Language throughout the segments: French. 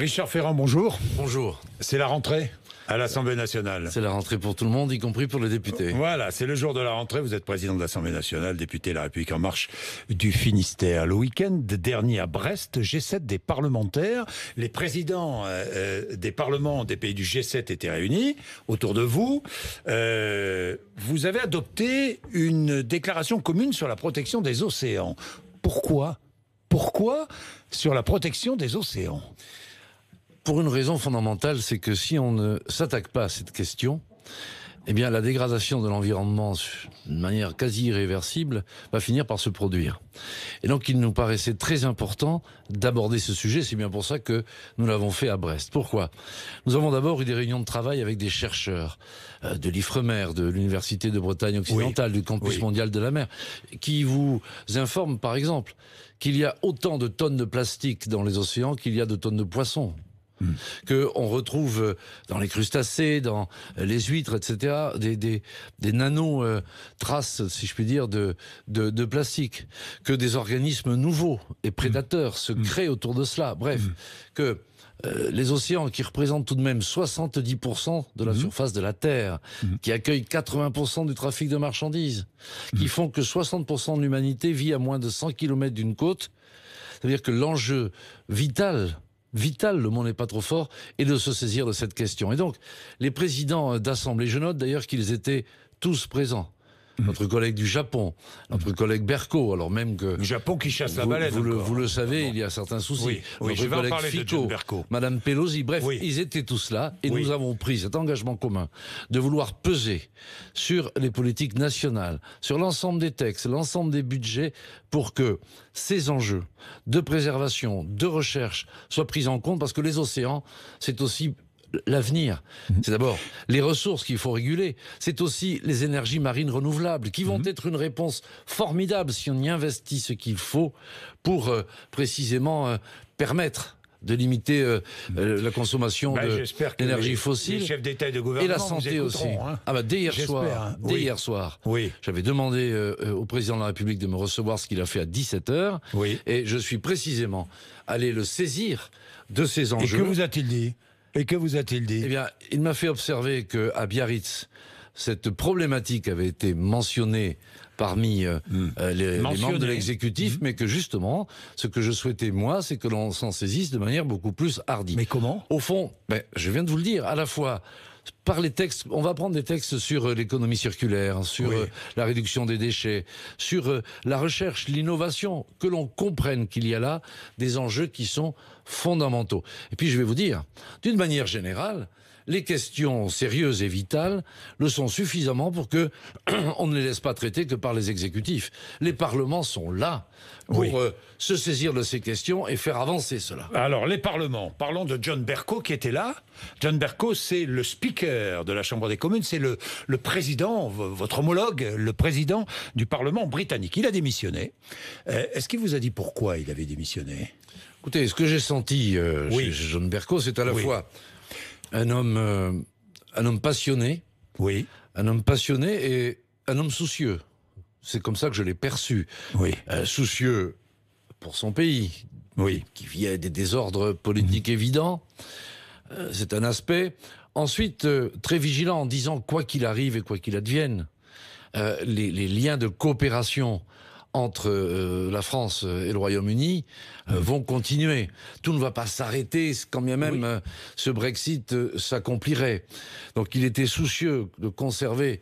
Richard Ferrand, bonjour. Bonjour. C'est la rentrée à l'Assemblée nationale. C'est la rentrée pour tout le monde, y compris pour les députés. Voilà, c'est le jour de la rentrée. Vous êtes président de l'Assemblée nationale, député La République En Marche du Finistère. Le week-end dernier à Brest, G7 des parlementaires, les présidents des parlements des pays du G7 étaient réunis autour de vous. Vous avez adopté une déclaration commune sur la protection des océans. Pourquoi sur la protection des océans? Pour une raison fondamentale, c'est que si on ne s'attaque pas à cette question, eh bien la dégradation de l'environnement d'une manière quasi irréversible va finir par se produire. Et donc il nous paraissait très important d'aborder ce sujet, c'est bien pour ça que nous l'avons fait à Brest. Pourquoi? Nous avons d'abord eu des réunions de travail avec des chercheurs de l'Ifremer, de l'Université de Bretagne occidentale, du Campus mondial de la mer, qui vous informent par exemple qu'il y a autant de tonnes de plastique dans les océans qu'il y a de tonnes de poissons. Qu'on retrouve dans les crustacés, dans les huîtres, etc., des nano-traces, si je puis dire, de plastique. Que des organismes nouveaux et prédateurs se créent autour de cela. Bref, que les océans, qui représentent tout de même 70% de la surface de la Terre, qui accueillent 80% du trafic de marchandises, qui font que 60% de l'humanité vit à moins de 100 km d'une côte, c'est-à-dire que l'enjeu vital, le mot n'est pas trop fort, et de se saisir de cette question. Et donc, les présidents d'Assemblée, je note d'ailleurs qu'ils étaient tous présents. Notre collègue du Japon, notre collègue Berco, alors même que... Le Japon qui chasse la baleine. Vous le savez, il y a certains soucis. Oui, je vais en parler de John Berco. Madame Pelosi, bref, ils étaient tous là, et nous avons pris cet engagement commun de vouloir peser sur les politiques nationales, sur l'ensemble des textes, l'ensemble des budgets, pour que ces enjeux de préservation, de recherche soient pris en compte, parce que les océans, c'est aussi l'avenir. C'est d'abord les ressources qu'il faut réguler. C'est aussi les énergies marines renouvelables qui vont être une réponse formidable si on y investit ce qu'il faut pour précisément permettre de limiter la consommation d'énergie fossile. Les chefs d'État et de gouvernement, et la santé aussi. Dès hier soir, j'avais demandé au président de la République de me recevoir, ce qu'il a fait à 17h. Et je suis précisément allé le saisir de ces enjeux. Et que vous a-t-il dit ? Eh bien, il m'a fait observer qu'à Biarritz, cette problématique avait été mentionnée parmi les membres de l'exécutif, mais que justement, ce que je souhaitais, moi, c'est que l'on s'en saisisse de manière beaucoup plus hardie. Mais comment ? Au fond, je viens de vous le dire, à la fois par les textes, on va prendre des textes sur l'économie circulaire, sur la réduction des déchets, sur la recherche, l'innovation, que l'on comprenne qu'il y a là des enjeux qui sont fondamentaux. Et puis je vais vous dire, d'une manière générale, les questions sérieuses et vitales le sont suffisamment pour que on ne les laisse pas traiter que par les exécutifs. Les parlements sont là pour se saisir de ces questions et faire avancer cela. Alors, les parlements, parlons de John Bercow qui était là. John Bercow, c'est le speaker de la Chambre des communes, c'est le président, votre homologue, le président du Parlement britannique. Il a démissionné. Est-ce qu'il vous a dit pourquoi il avait démissionné ? Écoutez, ce que j'ai senti chez John Bercow, c'est à la fois un homme passionné, un homme passionné et un homme soucieux. C'est comme ça que je l'ai perçu. Soucieux pour son pays, qui vit à des désordres politiques évidents. C'est un aspect. Ensuite, très vigilant en disant, quoi qu'il arrive et quoi qu'il advienne, les liens de coopération entre la France et le Royaume-Uni vont continuer. Tout ne va pas s'arrêter quand bien même ce Brexit s'accomplirait. Donc il était soucieux de conserver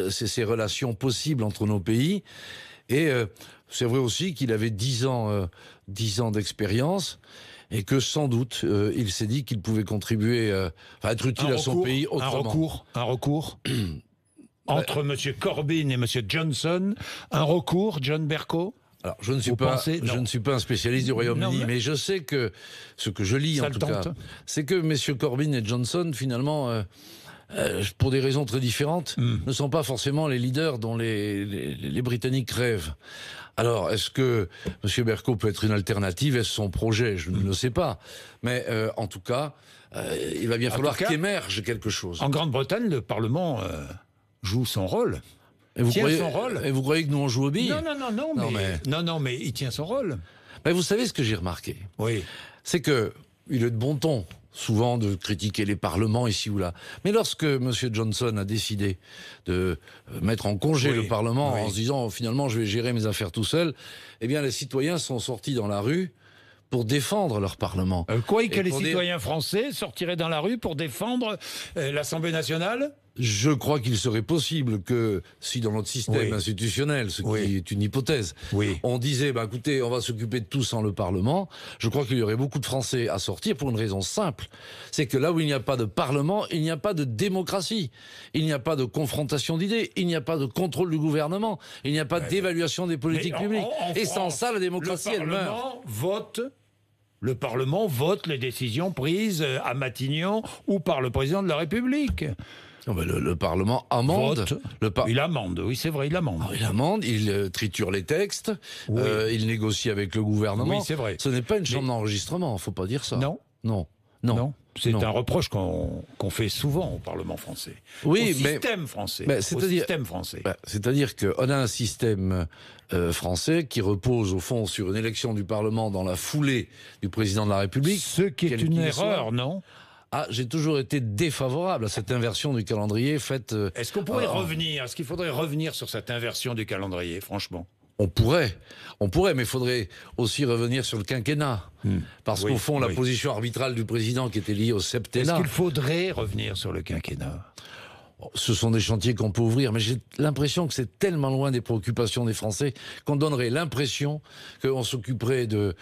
ces relations possibles entre nos pays. Et c'est vrai aussi qu'il avait 10 ans d'expérience et que sans doute il s'est dit qu'il pouvait contribuer à être utile à son pays autrement. Un recours entre M. Corbyn et M. Johnson, un recours, John Bercow? Alors, je ne suis pas un spécialiste du Royaume-Uni, mais je sais que ce que je lis en tout cas, c'est que M. Corbyn et Johnson, finalement, pour des raisons très différentes, ne sont pas forcément les leaders dont les Britanniques rêvent. Alors, est-ce que M. Bercow peut être une alternative? Est-ce son projet? Je ne le sais pas. Mais en tout cas, il va bien falloir qu'émerge quelque chose. En Grande-Bretagne, le Parlement joue son rôle. Et vous croyez que nous on joue aux billes? Non, mais il tient son rôle. Mais vous savez ce que j'ai remarqué? Oui. C'est que il est de bon ton, souvent, de critiquer les parlements ici ou là. Mais lorsque M. Johnson a décidé de mettre en congé le Parlement en se disant, finalement, je vais gérer mes affaires tout seul, eh bien, les citoyens sont sortis dans la rue pour défendre leur Parlement. Que les citoyens français sortiraient dans la rue pour défendre l'Assemblée nationale ? Je crois qu'il serait possible que, si dans notre système institutionnel, ce qui est une hypothèse, on disait, écoutez, on va s'occuper de tout sans le Parlement, je crois qu'il y aurait beaucoup de Français à sortir pour une raison simple. C'est que là où il n'y a pas de Parlement, il n'y a pas de démocratie. Il n'y a pas de confrontation d'idées. Il n'y a pas de contrôle du gouvernement. Il n'y a pas d'évaluation des politiques publiques. Et sans ça, la démocratie, elle meurt. Le Parlement vote les décisions prises à Matignon ou par le président de la République. Non, mais le Parlement amende. Il amende, oui, c'est vrai, il amende. Il amende, il triture les textes, il négocie avec le gouvernement. Oui, c'est vrai. Ce n'est pas une chambre d'enregistrement, il ne faut pas dire ça. Non. C'est un reproche qu'on fait souvent au Parlement français. Au système français. C'est-à-dire qu'on a un système français qui repose au fond sur une élection du Parlement dans la foulée du président de la République. Ce qui est une erreur, non ? J'ai toujours été défavorable à cette inversion du calendrier faite... Est-ce qu'on pourrait revenir ? Est-ce qu'il faudrait revenir sur cette inversion du calendrier, franchement ? On pourrait, mais il faudrait aussi revenir sur le quinquennat. Parce qu'au fond, la position arbitrale du président qui était liée au septennat... Est-ce qu'il faudrait revenir sur le quinquennat ? Ce sont des chantiers qu'on peut ouvrir, mais j'ai l'impression que c'est tellement loin des préoccupations des Français qu'on donnerait l'impression qu'on s'occuperait de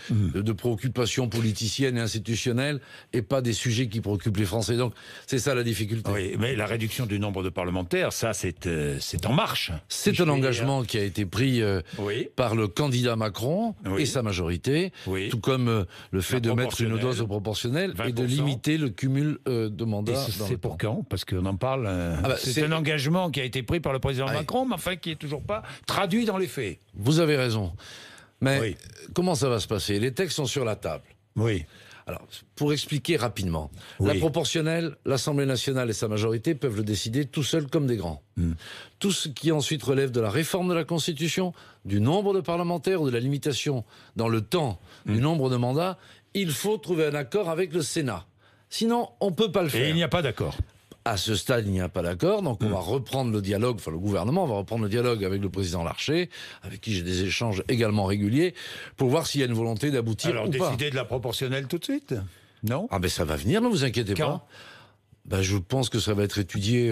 préoccupations politiciennes et institutionnelles et pas des sujets qui préoccupent les Français. Donc c'est ça la difficulté. Oui, mais la réduction du nombre de parlementaires, ça c'est en marche. C'est un engagement qui a été pris par le candidat Macron et sa majorité, tout comme le fait de mettre une dose au proportionnel et de limiter le cumul de mandats. Et c'est pour quand ? Parce qu'on en parle... c'est un engagement qui a été pris par le président Macron, mais enfin qui n'est toujours pas traduit dans les faits. Vous avez raison. Mais comment ça va se passer ? Les textes sont sur la table. Oui. Alors, pour expliquer rapidement, la proportionnelle, l'Assemblée nationale et sa majorité peuvent le décider tout seuls comme des grands. Tout ce qui ensuite relève de la réforme de la Constitution, du nombre de parlementaires ou de la limitation dans le temps du nombre de mandats, il faut trouver un accord avec le Sénat. Sinon, on ne peut pas le faire. Et il n'y a pas d'accord. À ce stade, il n'y a pas d'accord, donc on va reprendre le dialogue, le gouvernement va reprendre le dialogue avec le président Larcher, avec qui j'ai des échanges également réguliers, pour voir s'il y a une volonté d'aboutir ou pas. Alors décider de la proportionnelle tout de suite ? Non ? Mais ça va venir, ne vous inquiétez pas. Je pense que ça va être étudié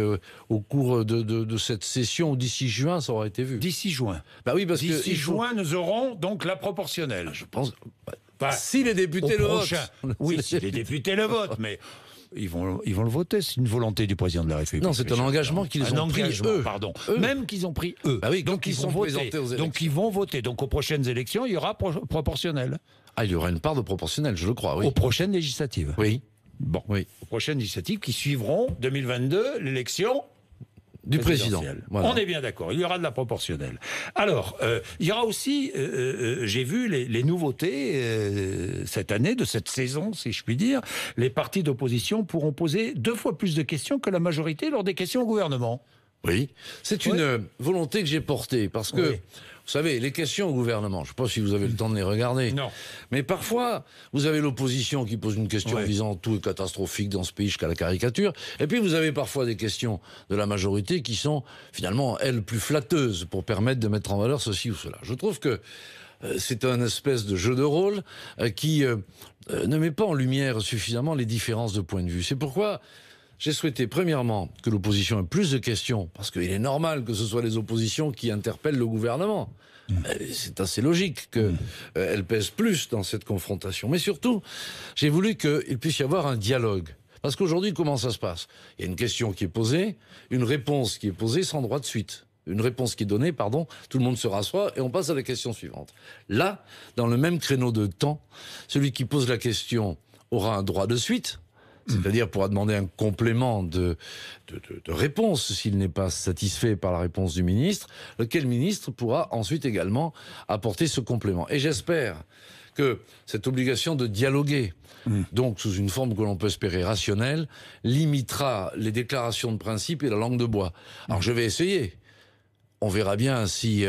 au cours de cette session, ou d'ici juin, ça aura été vu. D'ici juin ? Oui, parce que... D'ici juin, nous aurons donc la proportionnelle. Je pense... si les députés le votent. Oui, si les députés le votent, mais... Ils vont le voter, c'est une volonté du président de la République. Non, c'est un engagement qu'ils ont pris, eux. Même qu'ils ont pris, eux. Donc ils sont présentés aux élections. Donc ils vont voter. Donc aux prochaines élections, il y aura proportionnel. Il y aura une part de proportionnel, je le crois, oui. Aux prochaines législatives. Oui. Bon. Oui. Aux prochaines législatives qui suivront 2022, l'élection... du président. Voilà. On est bien d'accord, il y aura de la proportionnelle. Alors, il y aura aussi, j'ai vu les nouveautés cette année, de cette saison, si je puis dire. Les partis d'opposition pourront poser 2 fois plus de questions que la majorité lors des questions au gouvernement. Oui, c'est une volonté que j'ai portée, parce que, vous savez, les questions au gouvernement, je ne sais pas si vous avez le temps de les regarder, mais parfois, vous avez l'opposition qui pose une question visant tout est catastrophique dans ce pays jusqu'à la caricature, et puis vous avez parfois des questions de la majorité qui sont, finalement, elles, plus flatteuses pour permettre de mettre en valeur ceci ou cela. Je trouve que c'est un espèce de jeu de rôle qui ne met pas en lumière suffisamment les différences de point de vue. C'est pourquoi... j'ai souhaité, premièrement, que l'opposition ait plus de questions, parce qu'il est normal que ce soit les oppositions qui interpellent le gouvernement. C'est assez logique qu'elles pèsent plus dans cette confrontation. Mais surtout, j'ai voulu qu'il puisse y avoir un dialogue. Parce qu'aujourd'hui, comment ça se passe ? Il y a une question qui est posée, une réponse qui est posée sans droit de suite. Une réponse qui est donnée, tout le monde se rassoit et on passe à la question suivante. Là, dans le même créneau de temps, celui qui pose la question aura un droit de suite, c'est-à-dire pourra demander un complément de réponse s'il n'est pas satisfait par la réponse du ministre, lequel ministre pourra ensuite également apporter ce complément. Et j'espère que cette obligation de dialoguer, donc sous une forme que l'on peut espérer rationnelle, limitera les déclarations de principe et la langue de bois. Alors je vais essayer. on verra bien si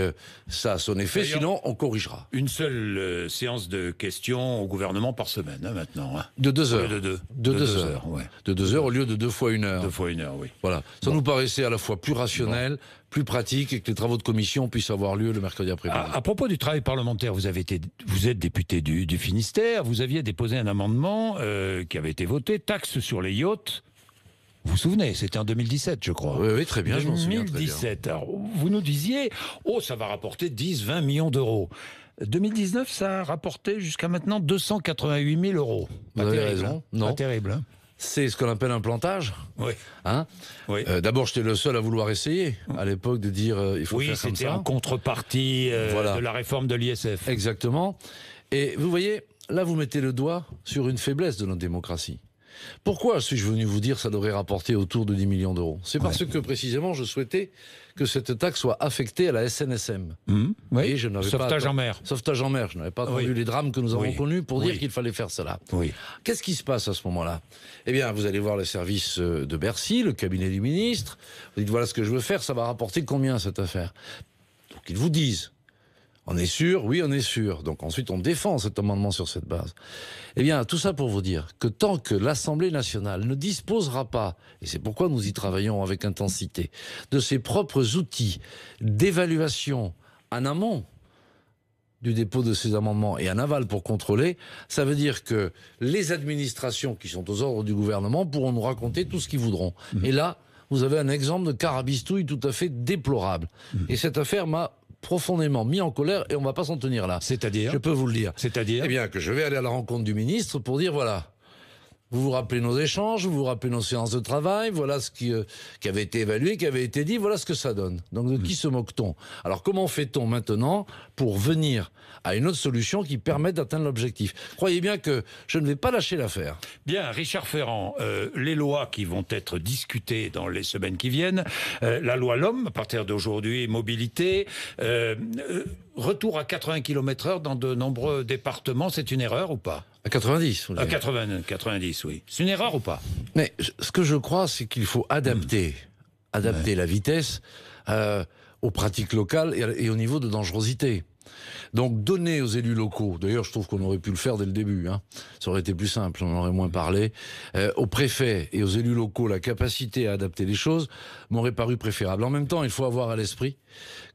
ça a son effet, D'ailleurs, sinon on corrigera. Une seule séance de questions au gouvernement par semaine, maintenant. Hein. De 2 heures. De 2 heures. Ouais. De 2 heures au lieu de 2 fois 1 heure. 2 fois 1 heure, oui. Voilà. Ça nous paraissait à la fois plus rationnel, plus pratique, et que les travaux de commission puissent avoir lieu le mercredi après-midi. À propos du travail parlementaire, vous êtes député du Finistère, vous aviez déposé un amendement qui avait été voté, taxe sur les yachts. Vous vous souvenez, c'était en 2017, je crois. Oui, très bien, je m'en souviens très bien. 2017. Alors, vous nous disiez, ça va rapporter 10-20 millions d'euros. 2019, ça a rapporté jusqu'à maintenant 288 000 euros. Vous avez raison. Hein. Non. Pas terrible. Hein. C'est ce qu'on appelle un plantage. Oui. Hein Oui. D'abord, j'étais le seul à vouloir essayer, à l'époque, de dire il faut faire comme ça. Oui, c'était en contrepartie de la réforme de l'ISF. Exactement. Et vous voyez, là, vous mettez le doigt sur une faiblesse de notre démocratie. Pourquoi suis-je venu vous dire que ça devrait rapporter autour de 10 millions d'euros? C'est parce que, précisément, je souhaitais que cette taxe soit affectée à la SNSM. Oui. Et je n'avais Sauvetage en mer. Sauvetage en mer. Je n'avais pas attendu les drames que nous avons connus pour dire qu'il fallait faire cela. Oui. Qu'est-ce qui se passe à ce moment-là? Eh bien, vous allez voir le service de Bercy, le cabinet du ministre. Vous dites, voilà ce que je veux faire, ça va rapporter combien cette affaire? Donc ils vous disent, on est sûr? Oui, on est sûr. Donc ensuite, on défend cet amendement sur cette base. Eh bien, tout ça pour vous dire que tant que l'Assemblée nationale ne disposera pas, et c'est pourquoi nous y travaillons avec intensité, de ses propres outils d'évaluation en amont du dépôt de ces amendements et en aval pour contrôler, ça veut dire que les administrations qui sont aux ordres du gouvernement pourront nous raconter tout ce qu'ils voudront. Et là, vous avez un exemple de carabistouille tout à fait déplorable. Et cette affaire m'a profondément mis en colère et on ne va pas s'en tenir là. C'est-à-dire? Je peux vous le dire. C'est-à-dire? Eh bien, que je vais aller à la rencontre du ministre pour dire, voilà, vous vous rappelez nos échanges, vous vous rappelez nos séances de travail, voilà ce qui avait été évalué, qui avait été dit, voilà ce que ça donne. Donc de qui se moque-t-on? Alors comment fait-on maintenant pour venir à une autre solution qui permette d'atteindre l'objectif? Croyez bien que je ne vais pas lâcher l'affaire. Bien, Richard Ferrand, les lois qui vont être discutées dans les semaines qui viennent, la loi L'Homme, à partir d'aujourd'hui, mobilité, retour à 80 km/h dans de nombreux départements, c'est une erreur ou pas? À 90, vous À 90, oui. C'est une erreur ou pas? Mais ce que je crois, c'est qu'il faut adapter la vitesse aux pratiques locales et au niveau de dangerosité. Donc donner aux élus locaux, d'ailleurs je trouve qu'on aurait pu le faire dès le début, hein, ça aurait été plus simple, on en aurait moins parlé, aux préfets et aux élus locaux la capacité à adapter les choses m'aurait paru préférable. En même temps, il faut avoir à l'esprit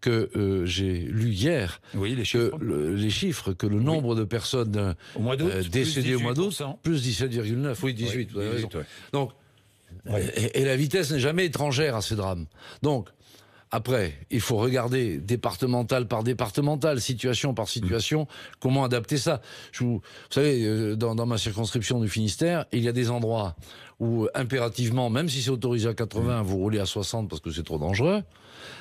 que j'ai lu hier les chiffres, que le nombre de personnes au mois d'août, décédées au mois d'août, plus 17,9, oui 18, vous avez raison. Donc, et la vitesse n'est jamais étrangère à ces drames. Donc, après, il faut regarder départemental par départemental, situation par situation, comment adapter ça. Vous savez, dans ma circonscription du Finistère, il y a des endroits où impérativement, même si c'est autorisé à 80, vous roulez à 60 parce que c'est trop dangereux.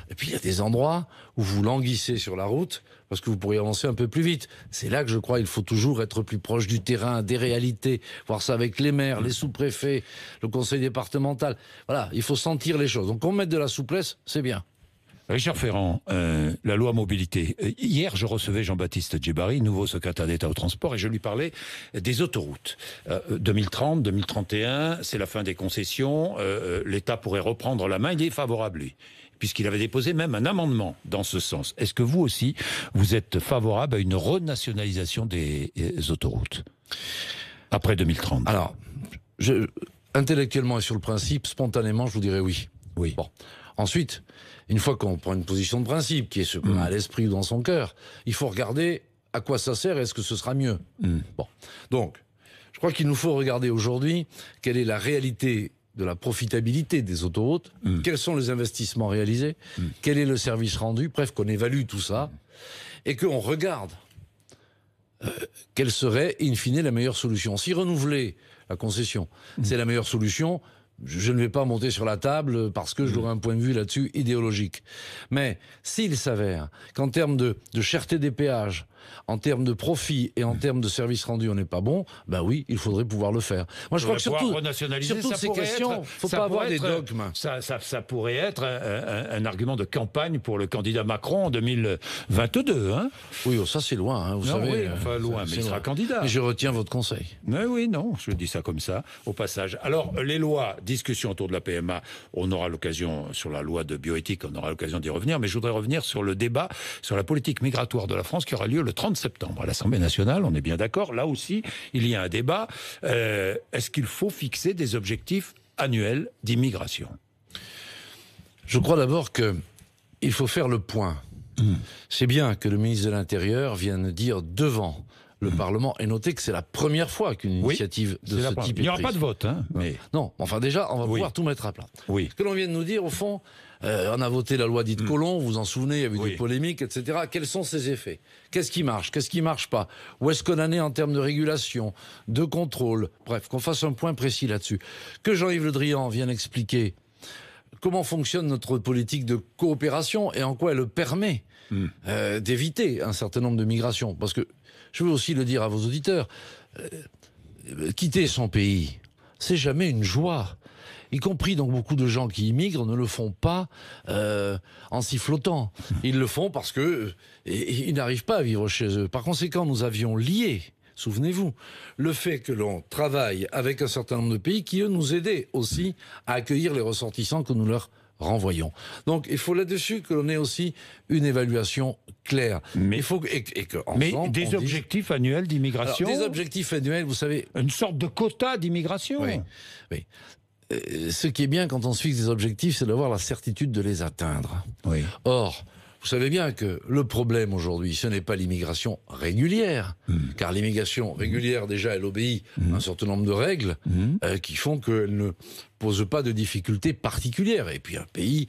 Et puis il y a des endroits où vous languissez sur la route parce que vous pourriez avancer un peu plus vite. C'est là que je crois qu'il faut toujours être plus proche du terrain, des réalités, voir ça avec les maires, les sous-préfets, le conseil départemental. Voilà, il faut sentir les choses. Donc qu'on mette de la souplesse, c'est bien. Richard Ferrand, la loi mobilité. Hier, je recevais Jean-Baptiste Djebari, nouveau secrétaire d'État au transport, et je lui parlais des autoroutes. 2030, 2031, c'est la fin des concessions. L'État pourrait reprendre la main. Il est favorable, lui, puisqu'il avait déposé même un amendement dans ce sens. Est-ce que vous aussi, vous êtes favorable à une renationalisation des autoroutes après 2030? Alors, intellectuellement et sur le principe, spontanément, je vous dirais oui. Oui. Bon. Ensuite, une fois qu'on prend une position de principe, qui est ce qu'on a à l'esprit ou dans son cœur, il faut regarder à quoi ça sert et est-ce que ce sera mieux. Bon. Donc, je crois qu'il nous faut regarder aujourd'hui quelle est la réalité de la profitabilité des autoroutes, quels sont les investissements réalisés, quel est le service rendu, bref, qu'on évalue tout ça, et qu'on regarde quelle serait, in fine, la meilleure solution. Si renouveler la concession, c'est la meilleure solution, je ne vais pas monter sur la table parce que j'aurai un point de vue là-dessus idéologique. Mais s'il s'avère qu'en termes de cherté des péages, en termes de profit et en termes de services rendus, on n'est pas bon, ben oui, il faudrait pouvoir le faire. Moi, je crois que surtout ces questions, il ne faut pas avoir des dogmes. Ça pourrait être un argument de campagne pour le candidat Macron en 2022. Hein. Oui, ça c'est loin, vous savez. Oui, enfin loin, mais il sera candidat. Et je retiens votre conseil. Mais oui, non, je dis ça comme ça, au passage. Alors, les lois, discussion autour de la PMA, on aura l'occasion, sur la loi de bioéthique, on aura l'occasion d'y revenir, mais je voudrais revenir sur le débat sur la politique migratoire de la France qui aura lieu le 30 septembre à l'Assemblée nationale, on est bien d'accord. Là aussi, il y a un débat. Est-ce qu'il faut fixer des objectifs annuels d'immigration ? Je crois d'abord qu'il faut faire le point. C'est bien que le ministre de l'Intérieur vienne dire devant le Parlement et noter que c'est la première fois qu'une initiative de ce type est prise. Il n'y aura pas de vote. Hein, mais... Non, enfin déjà, on va pouvoir tout mettre à plat. Oui. Ce que l'on vient de nous dire, au fond, on a voté la loi dite Collomb, vous vous en souvenez, il y a eu des polémiques, etc. Quels sont ses effets ? Qu'est-ce qui marche ? Qu'est-ce qui ne marche pas ? Où est-ce qu'on en est en termes de régulation, de contrôle ? Bref, qu'on fasse un point précis là-dessus. Que Jean-Yves Le Drian vienne expliquer comment fonctionne notre politique de coopération et en quoi elle permet d'éviter un certain nombre de migrations. Parce que, je veux aussi le dire à vos auditeurs, quitter son pays, c'est jamais une joie. Y compris donc beaucoup de gens qui immigrent ne le font pas en sifflotant. Ils le font parce que ils n'arrivent pas à vivre chez eux. Par conséquent, nous avions lié, souvenez-vous, le fait que l'on travaille avec un certain nombre de pays qui, eux, nous aidaient aussi à accueillir les ressortissants que nous leur renvoyons. Donc, il faut là-dessus que l'on ait aussi une évaluation claire. Mais, il faut des objectifs annuels d'immigration. Des objectifs annuels, vous savez... Une sorte de quota d'immigration. Oui. Ce qui est bien quand on se fixe des objectifs, c'est d'avoir la certitude de les atteindre. Oui. Or, vous savez bien que le problème aujourd'hui, ce n'est pas l'immigration régulière, car l'immigration régulière, déjà, elle obéit à un certain nombre de règles qui font qu'elle ne pose pas de difficultés particulières. Et puis un pays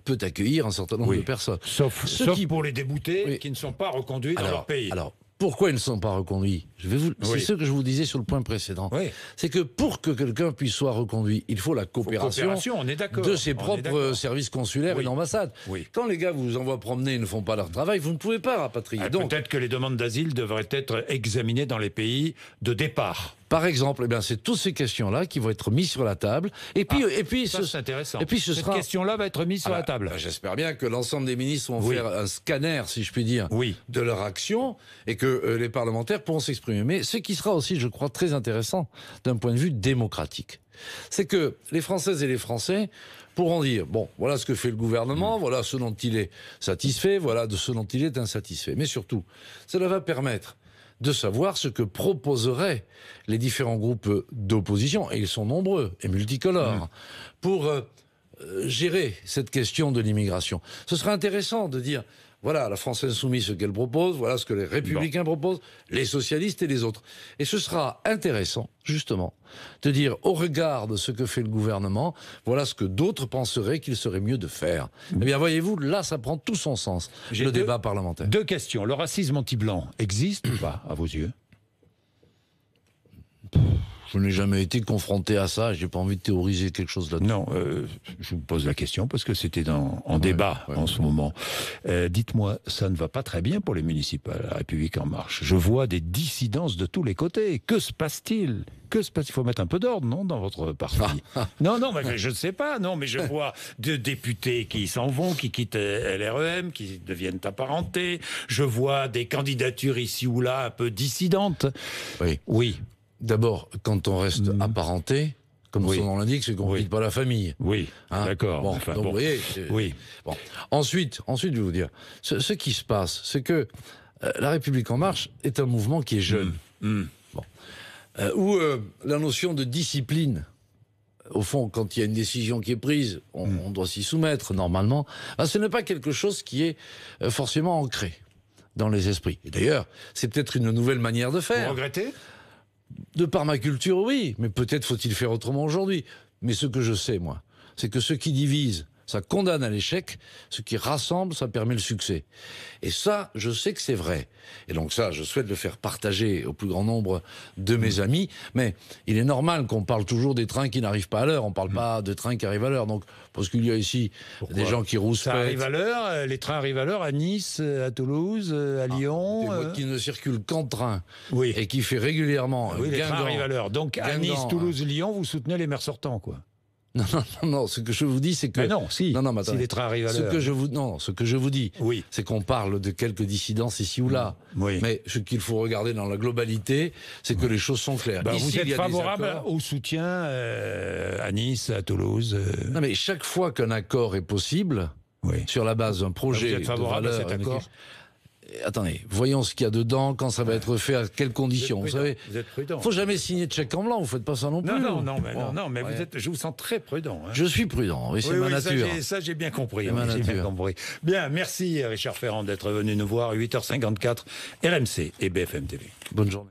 peut accueillir un certain nombre de personnes. Sauf pour les déboutés qui ne sont pas reconduits dans leur pays. Alors, pourquoi ils ne sont pas reconduits ? C'est ce que je vous disais sur le point précédent. C'est que pour que quelqu'un puisse soit reconduit, il faut la coopération on est de ses propres services consulaires et d'ambassade. Quand les gars vous envoient promener et ne font pas leur travail, vous ne pouvez pas rapatrier. Donc, peut-être que les demandes d'asile devraient être examinées dans les pays de départ. Par exemple, c'est toutes ces questions-là qui vont être mises sur la table. Et puis, c'est intéressant. Et puis, cette question-là va être mise sur la table. J'espère bien que l'ensemble des ministres vont faire un scanner, si je puis dire, de leur action, et que les parlementaires pourront s'exprimer. Mais ce qui sera aussi, je crois, très intéressant d'un point de vue démocratique, c'est que les Françaises et les Français pourront dire, bon, voilà ce que fait le gouvernement, voilà ce dont il est satisfait, voilà de ce dont il est insatisfait. Mais surtout, cela va permettre de savoir ce que proposeraient les différents groupes d'opposition, et ils sont nombreux et multicolores, pour gérer cette question de l'immigration. Ce serait intéressant de dire, voilà la France insoumise ce qu'elle propose, voilà ce que les Républicains proposent, les socialistes et les autres. Et ce sera intéressant, justement, de dire, au regard de ce que fait le gouvernement, voilà ce que d'autres penseraient qu'il serait mieux de faire. Eh bien, voyez-vous, là, ça prend tout son sens, le débat parlementaire. Deux questions. Le racisme anti-blanc existe ou pas, à vos yeux ? Je n'ai jamais été confronté à ça, j'ai pas envie de théoriser quelque chose là-dessus. Non, je vous pose la question parce que c'était en débat en ce moment. Dites-moi, ça ne va pas très bien pour les municipales, la République En Marche. Je vois des dissidences de tous les côtés. Que se passe-t-il ? Il faut mettre un peu d'ordre, non, dans votre parti. Non, mais je ne sais pas. Non, mais je vois de députés qui s'en vont, qui quittent LREM, qui deviennent apparentés. Je vois des candidatures ici ou là un peu dissidentes. Oui. D'abord, quand on reste apparenté, comme son nom l'indique, c'est qu'on ne quitte pas la famille. Oui, d'accord. Vous voyez, Ensuite, je vais vous dire, ce qui se passe, c'est que la République En Marche est un mouvement qui est jeune. Où la notion de discipline, au fond, quand il y a une décision qui est prise, on doit s'y soumettre normalement. Ce n'est pas quelque chose qui est forcément ancré dans les esprits. Et d'ailleurs, c'est peut-être une nouvelle manière de faire. Vous regrettez ? De par ma culture, oui, mais peut-être faut-il faire autrement aujourd'hui. Mais ce que je sais, moi, c'est que ce qui divise, ça condamne à l'échec. Ce qui rassemble, ça permet le succès. Et ça, je sais que c'est vrai. Et donc ça, je souhaite le faire partager au plus grand nombre de mes amis. Mais il est normal qu'on parle toujours des trains qui n'arrivent pas à l'heure. On ne parle pas de trains qui arrivent à l'heure. Donc, parce qu'il y a ici des gens qui rouspètent. Ça arrive à l'heure, les trains arrivent à l'heure à Nice, à Toulouse, à Lyon. Qui ne circulent qu'en train. Oui. Et qui fait régulièrement. Oui, les trains arrivent à l'heure. Donc à Nice, Toulouse, Lyon, vous soutenez les maires sortants, quoi. Non, ce que je vous dis, c'est que... Mais non, si, mais si les trains arrivent à l'heure. Ce que je vous dis, oui, c'est qu'on parle de quelques dissidences ici ou là. Oui. Mais ce qu'il faut regarder dans la globalité, c'est que les choses sont claires. Ben, ici, vous êtes favorable accords... au soutien à Nice, à Toulouse Non, mais chaque fois qu'un accord est possible, oui, sur la base d'un projet vous êtes favorable de valeur, à cet accord? Attendez, voyons ce qu'il y a dedans, quand ça va être fait, à quelles conditions. Vous savez, vous êtes prudent. Il ne faut jamais signer de chèque en blanc, vous ne faites pas ça non plus. Non, mais vous êtes, je vous sens très prudent. Hein. Je suis prudent, oui, c'est ma nature. Ça, j'ai bien compris. Bien compris. Bien, merci Richard Ferrand d'être venu nous voir. 8h54, RMC et BFM TV. Bonne journée.